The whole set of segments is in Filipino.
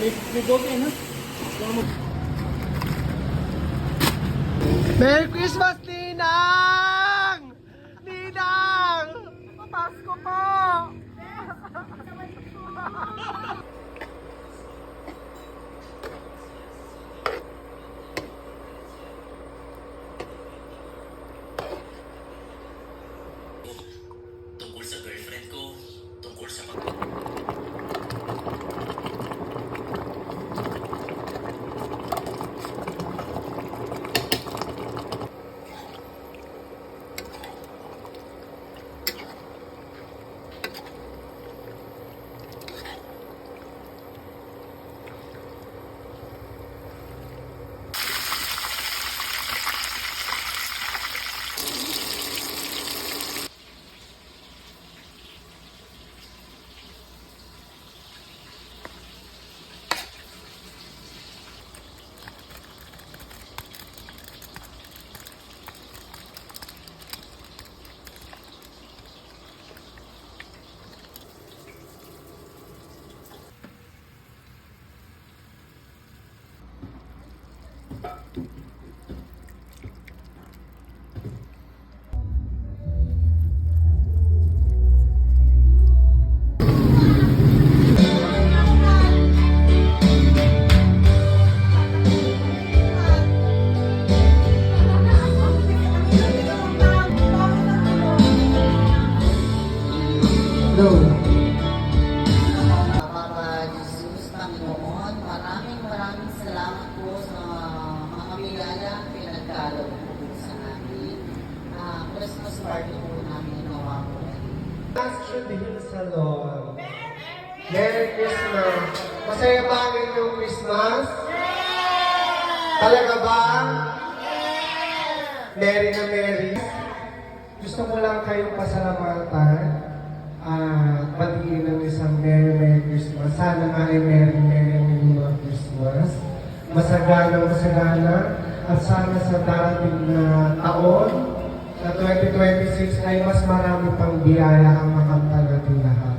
May gold yan, ha? Merry Christmas, Ninang! Ninang! Pasko po! Tungkol sa girlfriend ko, tungkol sa Papa Jesus, Panginoon, maraming salamat po sa mga biyaya pinagkaloob po sa amin. Christmas party po namin nawa po. Astro Dihil Salon. Merry Christmas! Masaya ba ang inyong Christmas? Talaga ba? Merry na Merry. Gusto mo lang kayong pasalamatan at batiin ng isang Merry Christmas. Sana nga ay Merry mga Christmas. Masagana at sana sa darating na taon na 2026 ay mas marami pang biyaya ang makanta natin lahat.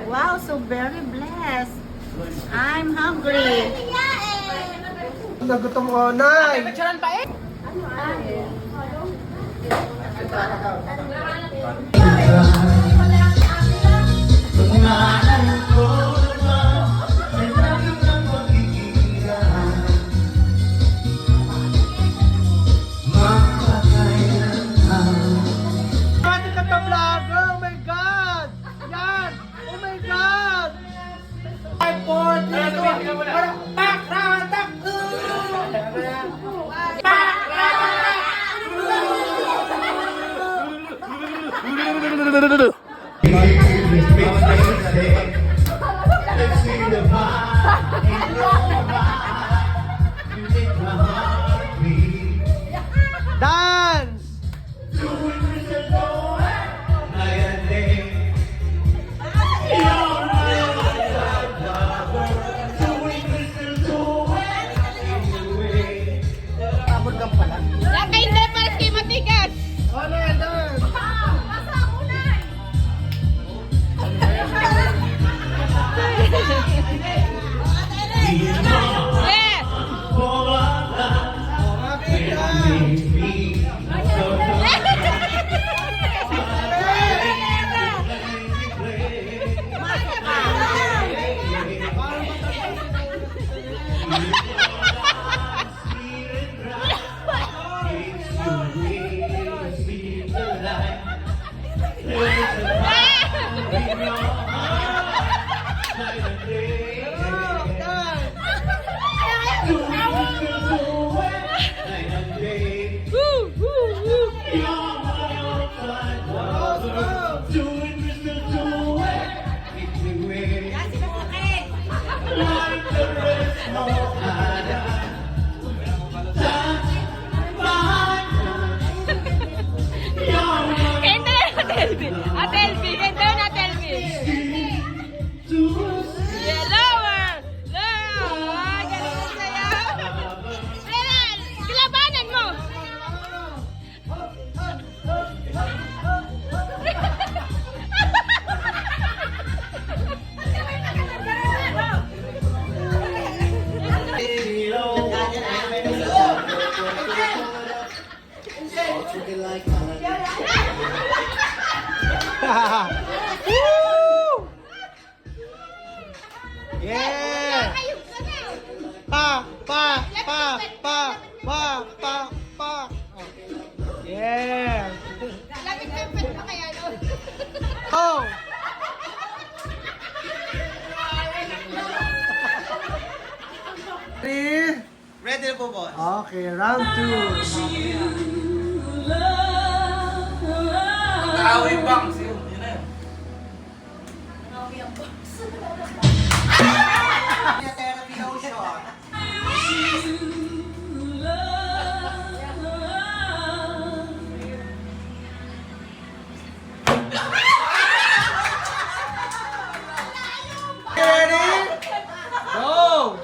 Wow, so very blessed. I'm hungry. Nagutom ko, Nay! Pati ka ta vlogger! Oh my God! Yan! Oh my God! 5, 4, 3, 2, 1. Dance! Lakay na para kay matigas. Ano yan, dance? Yes! Woo! Yeah! Pa! Yeah! Lapit pa kaya no? Oh! Ready? Ready na po, boss. Okay, round 2. Kaaway bangs. Yun na yun. Therapy no shot. Ready? Go!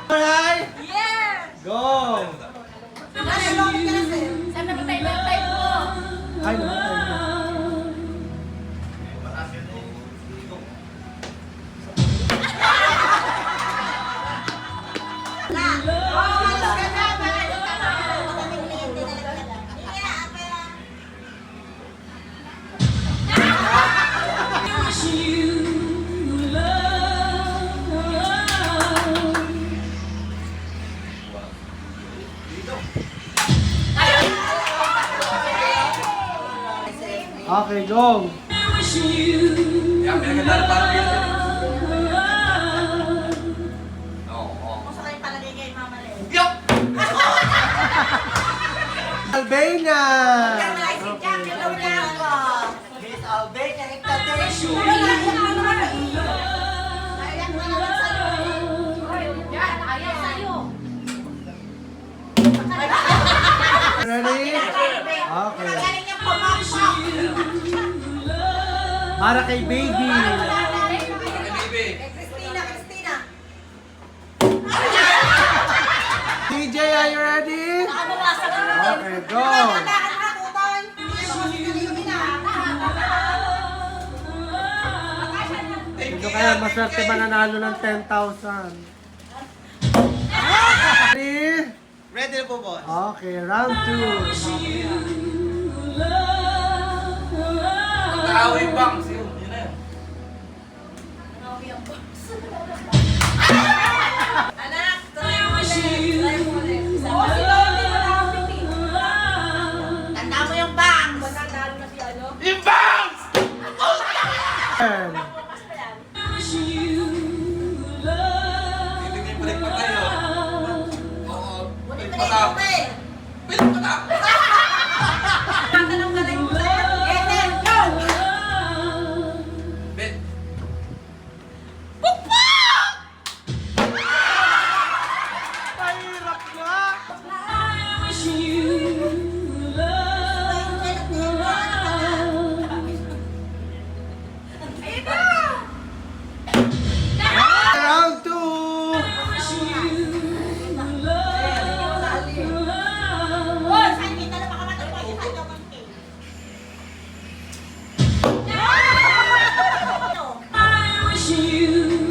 Alright? Yes! Go! Saan namatay mo yung type mo? Ay, namatay na. Okay, go! Yan, pinagandaan parang yun. Oo. Yup! Albania! Miss Albania, invitation. Ready? Okay. Para kay baby. Baby. DJ, are you ready? Okay, go! Ito kaya maswerte mananalo ng 10,000. Ready? Ready na po, boss. Okay, round 2. Kaaway bangs. Yun na yun. Tanda mo yung bangs! Yung bangs! And Titignan yung balik pa tayo. Oo. Buti Balik pa pa rin, tayo. buti! Balik pa tayo. Tatanong ka lang mo sa'yo. Eden, go! Bet. mahirap nga! Round 2. Oh, saan kita na baka matapos yung kanya mo, Kay?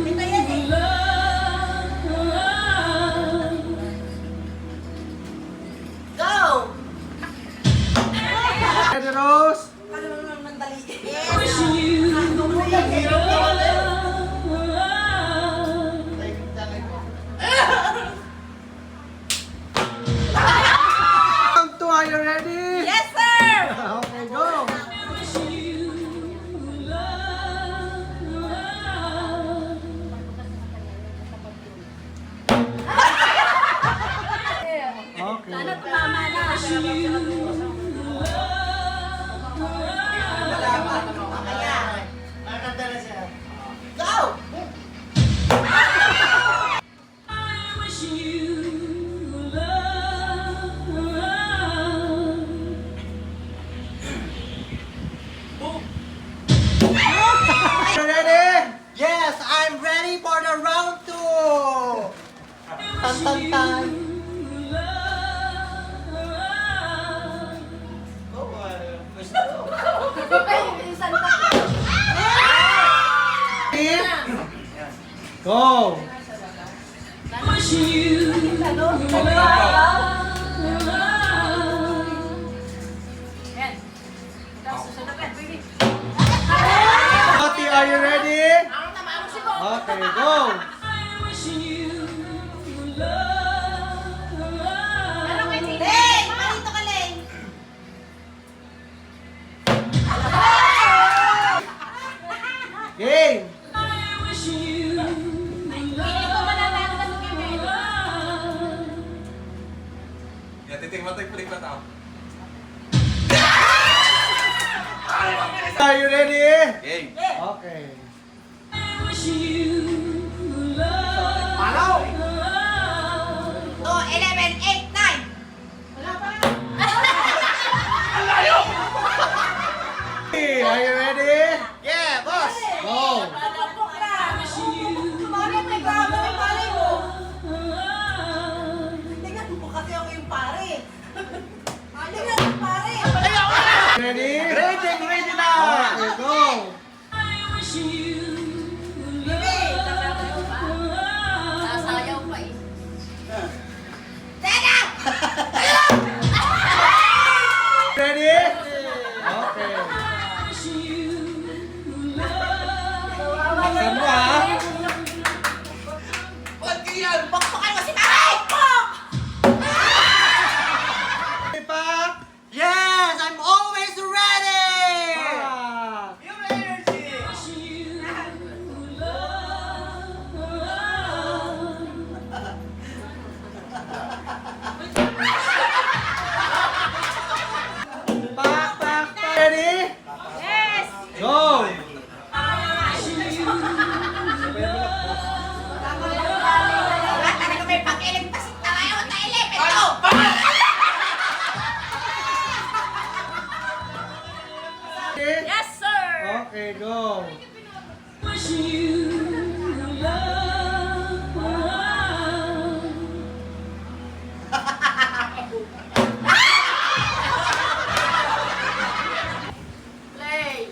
Ito yan eh. Go! Ready, Rose? Yes! Round 2, are you ready? Yes, sir! Okay, go! Okay. Tama na. Go! You ready? Yes, I'm ready for the round 2. Tan tan tan. Oh, gusto ko. Minsan pa. Go! Ate, are you ready? Okay, go! Leng! Marito ka, Leng! Game! Are you ready? Game. Okay. Oh, 11, 8, 9! Hey, are you ready? Yeah, boss! Go! Bakit may graba may palay mo? Tingnan mo kasi ako yung pare. Tingnan mo pare. Ready? Ready na! Okay, go! Sasayaw pa eh. Teka! Ready? Okay. Baksan mo ha? Bakbakan mo si pare! Bok! Ready pa? Yes! I'm always ready! Pa! Yung energy! Pak, pak, pak. Ready? Yes! Go! Talaga may pag-elegpasit na kayo na 11 to! Ready? Yes, sir! Okay, go! Play!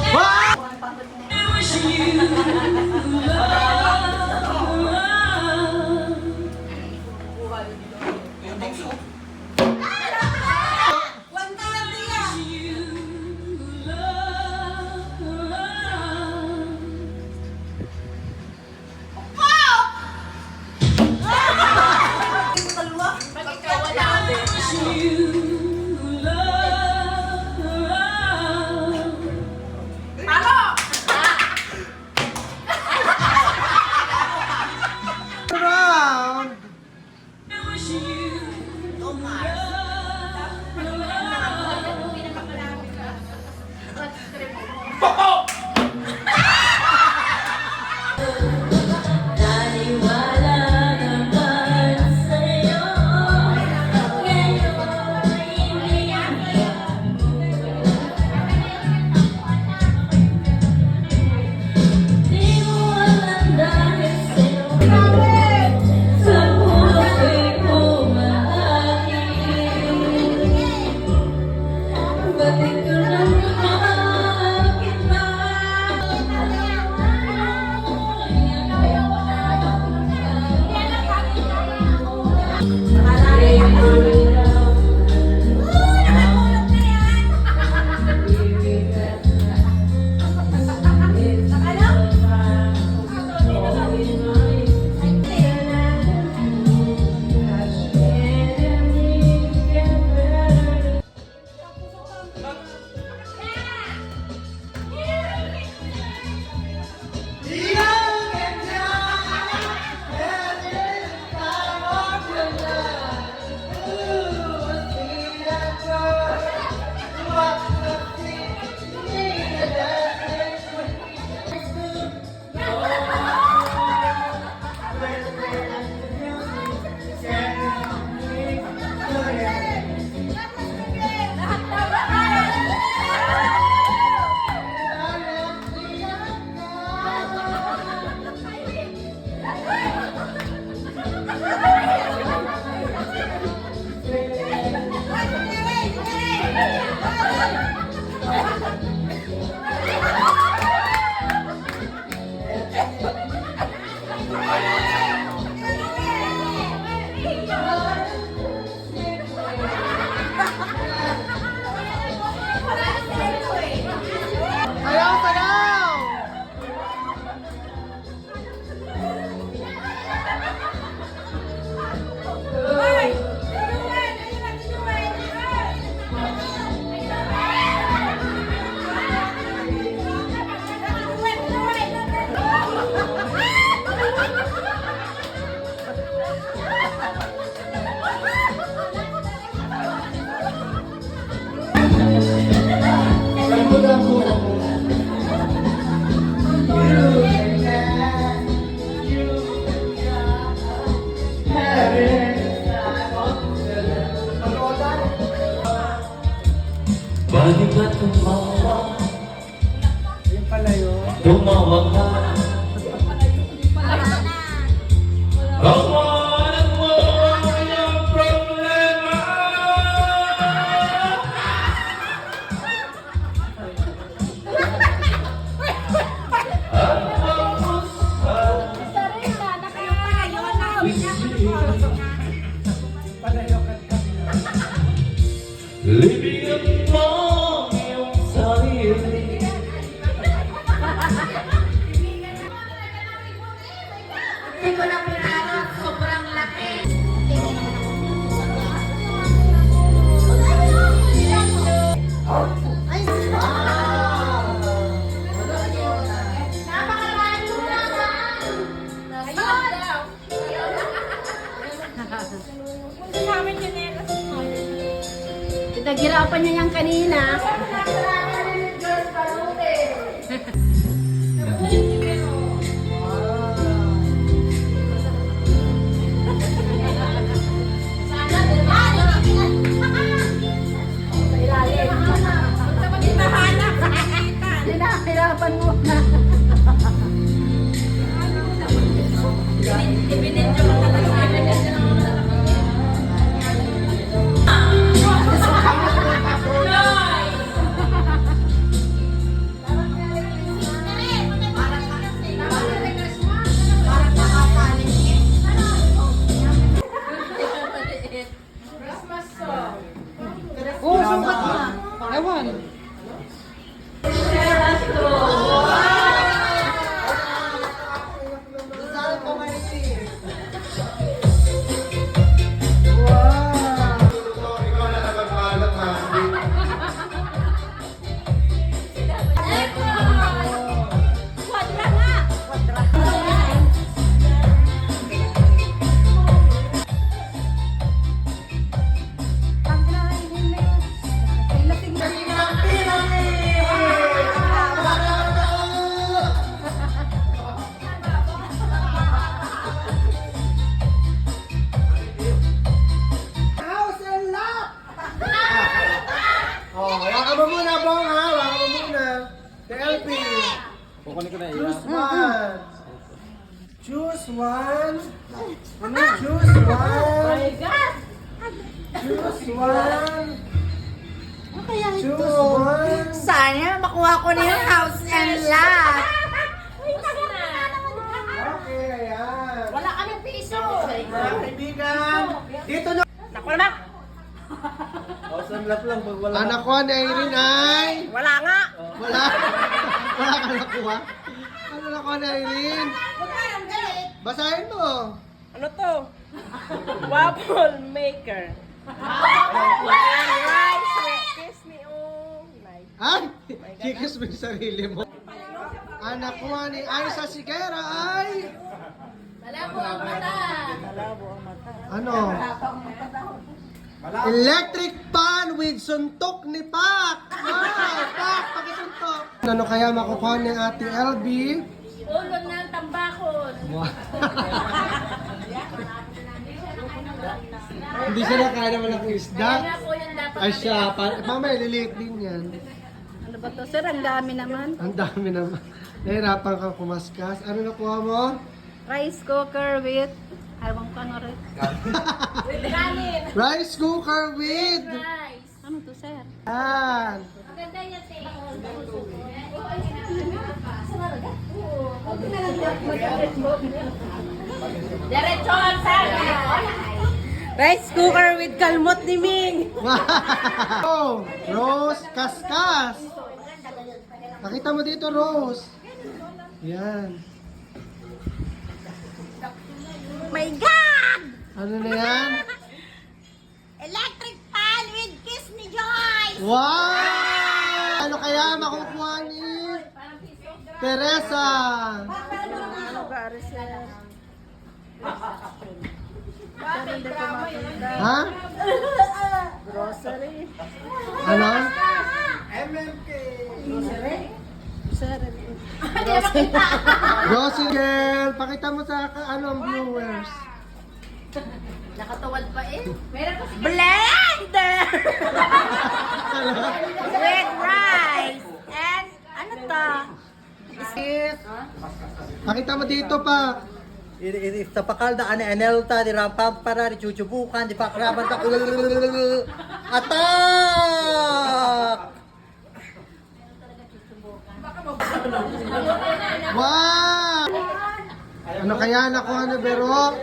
Wow! Pag ikaw wala din. Round! Halika tumawa, Yun pala yun. tumawa ka. Kawalan mo ang iyong problema. At libingan mo iyong sarili. Hindi ko na pinangarap, sobrang laki. Napakarami mo naman. Ayun daw. Pinaghirapan niya yan kanina. Pinahirapan mo na. Ibinidyo mo talaga. Oh, sukat na. Ewan. Rizal ko may Ikaw na nagpapaalam ha. House and lot! Oh, waka mo muna, Bong, ha? Waka mo muna. The LP. Choose one. Choose one. Choose one. Choose one. Choose one. Sana makuha ko na yung house and lot. Okay, ayan. Wala kaming piso. Mga kaibigan, dito na. Naku naman. Anak ko ni Irene ay... Wala nga. Wala. Wala ka nakuha. Ano nakuha ni Irene? Basahin mo. Ano to? Waffle maker. Rice with kiss me oh. Nice. Ay! Kikis mo yung sarili mo. Anak ko ni Aisa Sigera ay... Malabo ang mata. Ano? Electric pan with suntok ni Pak! Wow! Pak! Pakisuntok! Ano kaya makukuha ni Ate LB? Ulo ng tambakol. Hindi siya nakain naman ng isda. Kaya nga po yung dapat. Ay siya, mamaya liliit din yan. Ano ba to? Sir, ang dami naman. Ang dami naman. Nahirapan kang kumaskas. Ano nakuha mo? Rice cooker with... Ewan ko ano rin. Kanin. Rice cooker with... Rice. Ano to, sir? Yan. Maganda yan, sir. Diretsohan, sir. Rice cooker with kalmot ni Ming. Wow! Rose Kaskas. Nakita mo dito, Rose. Yan. My God! Ano na yan? Electric pan with kiss ni Joyce! Wow! Ano kaya makukuha ni Teresa? Ano ba, sir? Ha? Grocery. Ano? Rosy girl, pakita mo sa ang viewers. Nakatuwad pa eh. Meron kasi Blender! with Pakita mo dito pa. Tapakalda, enelta, di rampampara, di chuchubukan, di pakraban, attack! Wow! Ano kaya nakuha na Bero?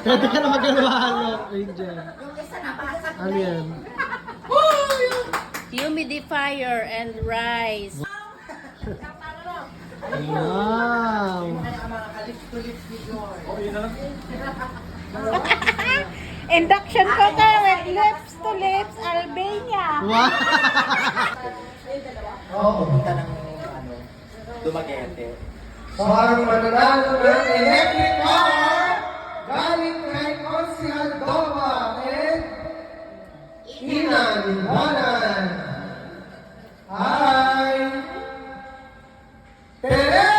Pwede ka na mag-alwalo, Angel. Ano yan? Humidifier and rice. Wow! Induction cooker with lips to lips, Albania. Wow! Oo. Punta ng, Dumaguete. So, ang mananalo ng electric car galing kay Consihal Dova and Ina Liwanan ay Tere!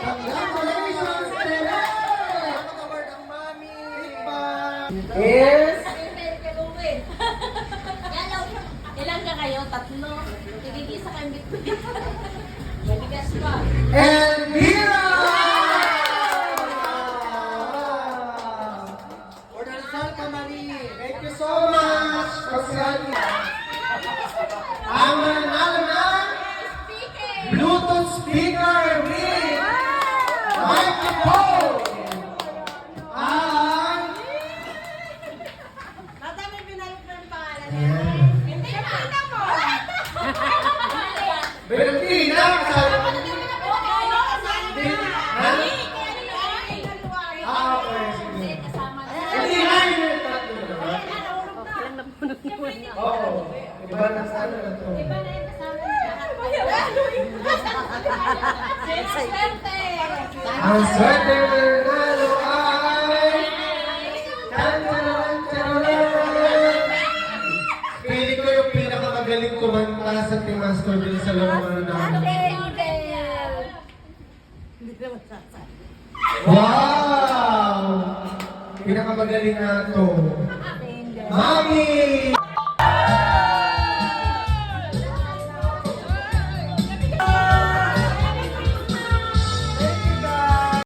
Congratulations, Tere! Is Ilan ka kayo? Tatlo. Igigisa kayong bitbit. Maligas pa. Elvira! For the result, Kamali. Thank you so much, Consihal. Ang mananalo ng Bluetooth speaker with microphone ay Madami pinalik ng pangalan. Ayan. Hindi na mo. Valentina! Kasama ko. Okay, sige. Hindi na yun yung tatlo naman. Oo. Iba na sana na to. Ang swerte na nanalo ay Pili ko yung pinakamagaling kumanta sa Team Master din sa laro namin. Wow! Pinakamagaling na to. Mami!